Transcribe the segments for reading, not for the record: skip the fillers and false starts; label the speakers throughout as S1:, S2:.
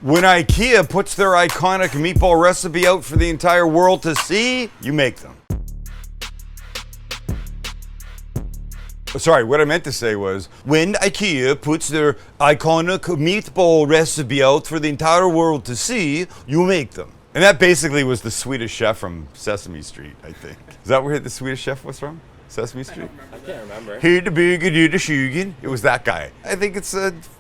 S1: When Ikea puts their iconic meatball recipe out for the entire world to see, you make them. Sorry, what I meant to say was, when Ikea puts their iconic meatball recipe out for the entire world to see, you make them. And that basically was the Swedish chef from Sesame Street, I think. Is that where the Swedish chef was from? Sesame Street?
S2: I can't remember.
S1: Here the bigger do the Shugen. It was that guy. I think it's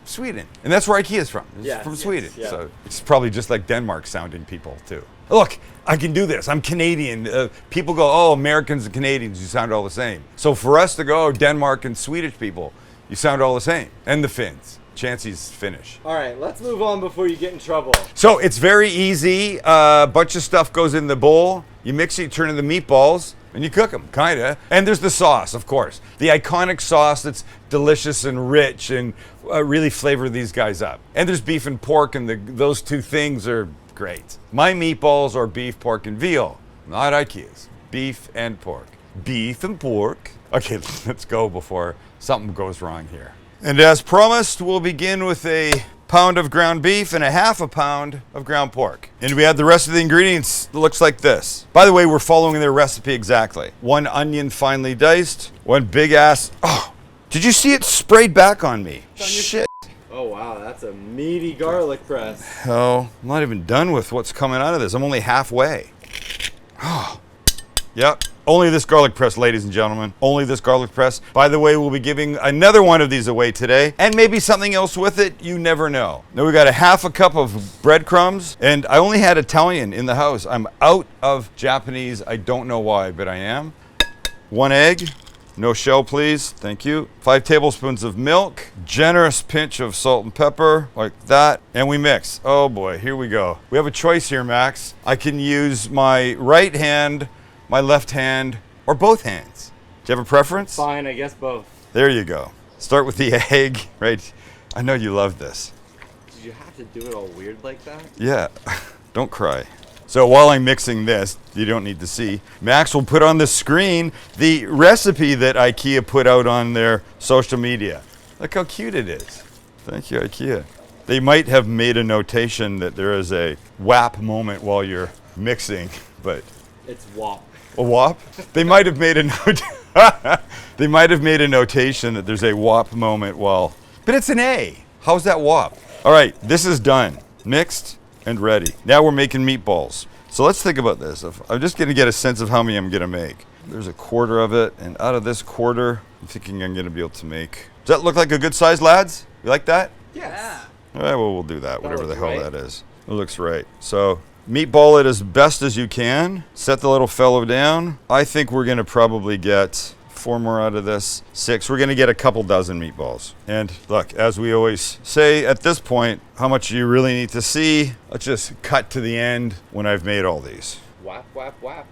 S1: Sweden. And that's where Ikea is from. It's from Sweden.
S2: Yeah.
S1: So it's probably just like Denmark sounding people too. Look, I can do this. I'm Canadian. People go, oh, Americans and Canadians, you sound all the same. So for us to go, Denmark and Swedish people, you sound all the same. And the Finns. Chancey's Finnish.
S2: All right, let's move on before you get in trouble.
S1: So it's very easy. A bunch of stuff goes in the bowl. You mix it, you turn into meatballs, and you cook them, kinda. And there's the sauce, of course. The iconic sauce that's delicious and rich and really flavor these guys up. And there's beef and pork, and those two things are great. My meatballs are beef, pork, and veal, not Ikea's. Beef and pork. Beef and pork. Okay, let's go before something goes wrong here. And as promised, we'll begin with a pound of ground beef and a half a pound of ground pork. And we add the rest of the ingredients. It looks like this. By the way, we're following their recipe exactly. 1 onion finely diced, 1 big ass. Oh, did you see it sprayed back on me? Shit.
S2: Oh wow, that's a meaty garlic press.
S1: Oh, I'm not even done with what's coming out of this. I'm only halfway. Oh, yep. Only this garlic press, ladies and gentlemen. Only this garlic press. By the way, we'll be giving another one of these away today, and maybe something else with it. You never know. Now we got a half a cup of breadcrumbs, and I only had Italian in the house. I'm out of Japanese. I don't know why, but I am. 1 egg. No shell, please. Thank you. 5 tablespoons of milk. Generous pinch of salt and pepper, like that. And we mix. Oh boy, here we go. We have a choice here, Max. I can use my right hand, my left hand, or both hands. Do you have a preference?
S2: Fine, I guess both.
S1: There you go. Start with the egg, right? I know you love this.
S2: Did you have to do it all weird like that?
S1: Yeah, don't cry. So while I'm mixing this, you don't need to see, Max will put on the screen the recipe that Ikea put out on their social media. Look how cute it is. Thank you, Ikea. They might have made a notation that there is a WAP moment while you're mixing, but...
S2: It's WAP.
S1: A WAP? They might have made a note. They might have made a notation that there's a WAP moment while, but it's an A. How's that WAP? All right, this is done, mixed and ready. Now we're making meatballs. So let's think about this. I'm just gonna get a sense of how many I'm gonna make. There's a quarter of it, and out of this quarter, I'm thinking I'm gonna be able to make. Does that look like a good size, lads? You like that?
S2: Yes.
S1: All right, well, we'll do that, whatever the hell
S2: right.
S1: that is. It looks right. So meatball it as best as you can. Set the little fellow down. I think we're gonna probably get 4 more out of this, 6. We're gonna get a couple dozen meatballs. And look, as we always say at this point, how much you really need to see, let's just cut to the end when I've made all these.
S2: WAP, WAP, WAP.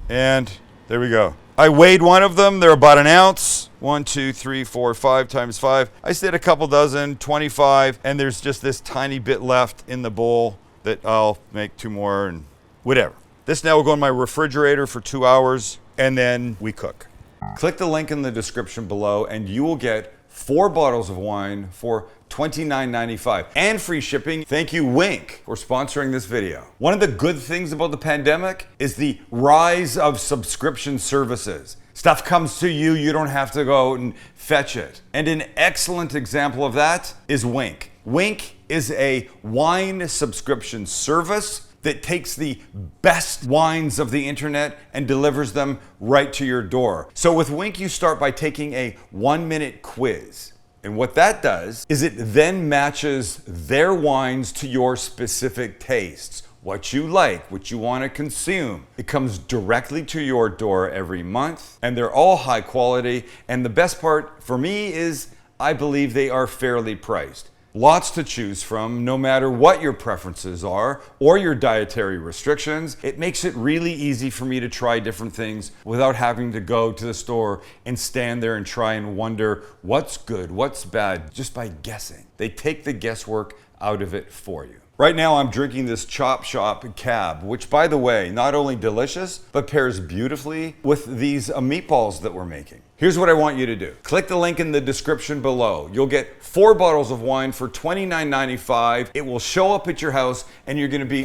S1: And there we go. I weighed one of them, they're about an ounce. 1, 2, 3, 4, 5 times 5. I said a couple dozen, 25, and there's just this tiny bit left in the bowl that I'll make 2 more and whatever. This now will go in my refrigerator for 2 hours, and then we cook. Click the link in the description below and you will get 4 bottles of wine for $29.95 and free shipping. Thank you, Winc, for sponsoring this video. One of the good things about the pandemic is the rise of subscription services. Stuff comes to you, you don't have to go out and fetch it. And an excellent example of that is Winc. Winc is a wine subscription service that takes the best wines of the internet and delivers them right to your door. So with Winc, you start by taking a 1-minute quiz. And what that does is it then matches their wines to your specific tastes. What you like, what you want to consume. It comes directly to your door every month, and they're all high quality. And the best part for me is I believe they are fairly priced. Lots to choose from, no matter what your preferences are or your dietary restrictions. It makes it really easy for me to try different things without having to go to the store and stand there and try and wonder what's good, what's bad, just by guessing. They take the guesswork out of it for you. Right now I'm drinking this Chop Shop Cab, which by the way, not only delicious, but pairs beautifully with these meatballs that we're making. Here's what I want you to do. Click the link in the description below. You'll get 4 bottles of wine for $29.95. It will show up at your house and you're gonna be,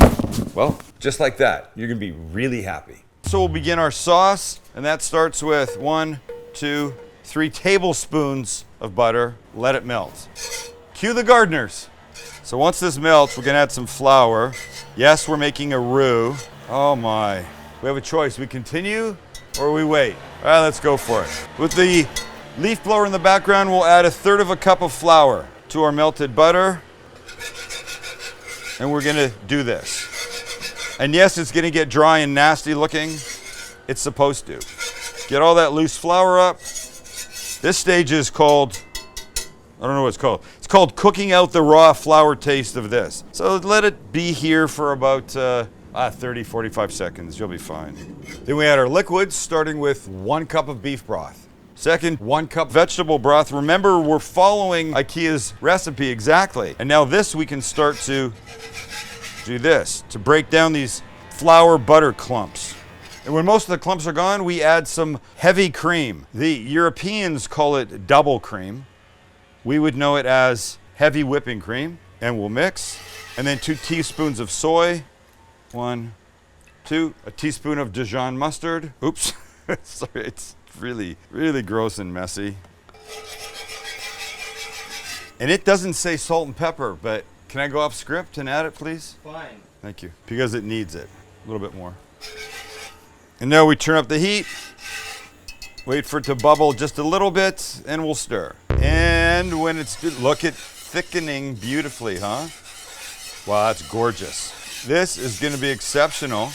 S1: well, just like that. You're gonna be really happy. So we'll begin our sauce, and that starts with 1, 2, 3 tablespoons of butter. Let it melt. Cue the gardeners. So once this melts, we're gonna add some flour. Yes, we're making a roux. Oh my. We have a choice. We continue or we wait. All right, let's go for it. With the leaf blower in the background, we'll add 1/3 cup of flour to our melted butter. And we're gonna do this. And yes, it's gonna get dry and nasty looking. It's supposed to. Get all that loose flour up. This stage is called, I don't know what it's called. It's called cooking out the raw flour taste of this. So let it be here for about 30, 45 seconds. You'll be fine. Then we add our liquids, starting with 1 cup of beef broth. Second, 1 cup vegetable broth. Remember, we're following Ikea's recipe exactly. And now this, we can start to do this, to break down these flour butter clumps. And when most of the clumps are gone, we add some heavy cream. The Europeans call it double cream. We would know it as heavy whipping cream, and we'll mix. And then 2 teaspoons of soy. 1, 2, a teaspoon of Dijon mustard. Oops, sorry, it's really, really gross and messy. And it doesn't say salt and pepper, but can I go off script and add it, please?
S2: Fine.
S1: Thank you, because it needs it, a little bit more. And now we turn up the heat, wait for it to bubble just a little bit, and we'll stir. And when it's, look at thickening beautifully, huh? Wow, that's gorgeous. This is gonna be exceptional.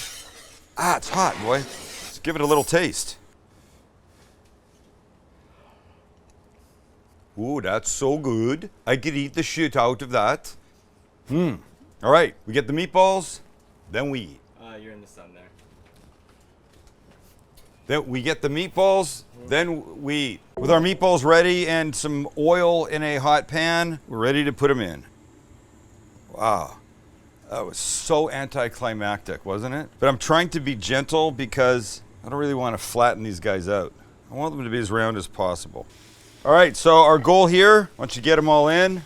S1: Ah, it's hot, boy. Let's give it a little taste. Ooh, that's so good. I could eat the shit out of that. All right, we get the meatballs, then we eat.
S2: You're in the sun there.
S1: Then we get the meatballs, then we eat. With our meatballs ready and some oil in a hot pan, we're ready to put them in. Wow, that was so anticlimactic, wasn't it? But I'm trying to be gentle because I don't really want to flatten these guys out. I want them to be as round as possible. All right, so our goal here, once you get them all in,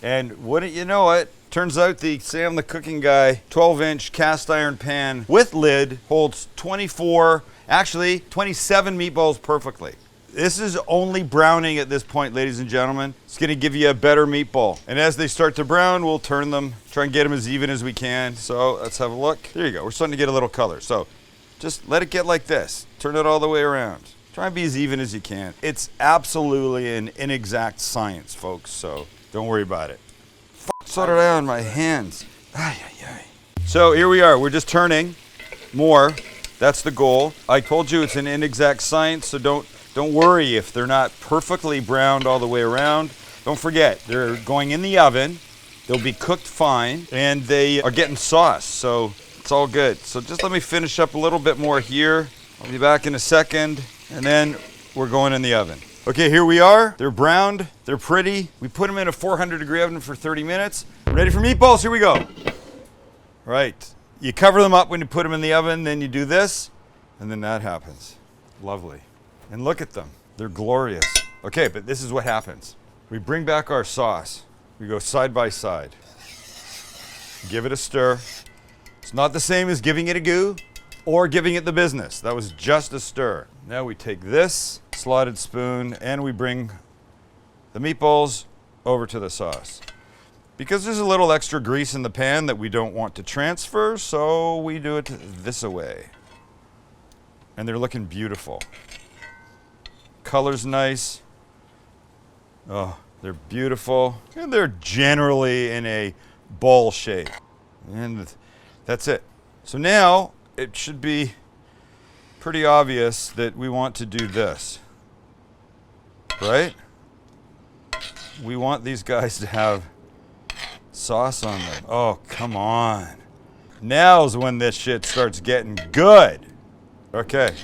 S1: and wouldn't you know it, turns out the Sam the Cooking Guy 12-inch cast iron pan with lid holds 24, actually 27 meatballs perfectly. This is only browning at this point, ladies and gentlemen. It's gonna give you a better meatball. And as they start to brown, we'll turn them, try and get them as even as we can. So let's have a look. There you go, we're starting to get a little color. So just let it get like this. Turn it all the way around. Try and be as even as you can. It's absolutely an inexact science, folks, so don't worry about it. Sort it out on my hands. Ay, ay, ay. So here we are, we're just turning more. That's the goal. I told you it's an inexact science, so don't worry if they're not perfectly browned all the way around. Don't forget, they're going in the oven. They'll be cooked fine, and they are getting sauce, so it's all good. So just let me finish up a little bit more here. I'll be back in a second, and then we're going in the oven. Okay, here we are. They're browned, they're pretty. We put them in a 400-degree oven for 30 minutes. Ready for meatballs, here we go. Right, you cover them up when you put them in the oven, then you do this, and then that happens. Lovely. And look at them, they're glorious. Okay, but this is what happens. We bring back our sauce. We go side by side. Give it a stir. It's not the same as giving it a go or giving it the business. That was just a stir. Now we take this slotted spoon and we bring the meatballs over to the sauce. Because there's a little extra grease in the pan that we don't want to transfer, so we do it this way. And they're looking beautiful. Color's nice. Oh, they're beautiful. And they're generally in a ball shape. And that's it. So now it should be pretty obvious that we want to do this. Right? We want these guys to have sauce on them. Oh, come on. Now's when this shit starts getting good. Okay,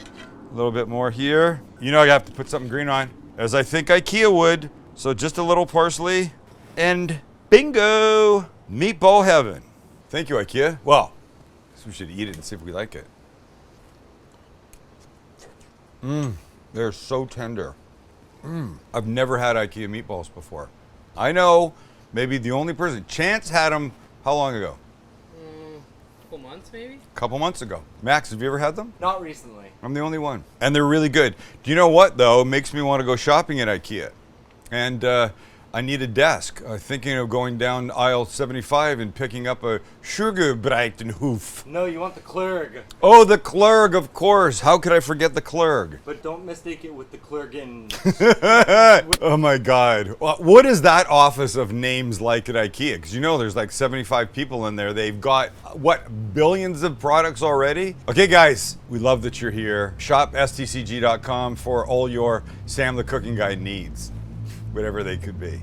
S1: a little bit more here. You know I have to put something green on, as I think Ikea would. So just a little parsley, and bingo! Meatball heaven. Thank you, Ikea. Well, I guess we should eat it and see if we like it. They're so tender. I've never had Ikea meatballs before. I know, maybe the only person. Chance had them how long ago?
S3: Couple months, maybe?
S1: A couple months ago. Max, have you ever had them?
S2: Not recently.
S1: I'm the only one. And they're really good. Do you know what, though? It makes me want to go shopping at Ikea. And I need a desk. Thinking of going down aisle 75 and picking up a Sugerbreitenhof.
S2: No, you want the Klurg.
S1: Oh, the Klurg, of course. How could I forget the Klurg?
S2: But don't mistake it with the Klurgen.
S1: Oh my God. What is that office of names like at Ikea? Because you know there's like 75 people in there. They've got, what, billions of products already? Okay, guys, we love that you're here. Shop stcg.com for all your Sam the Cooking Guy needs, whatever they could be.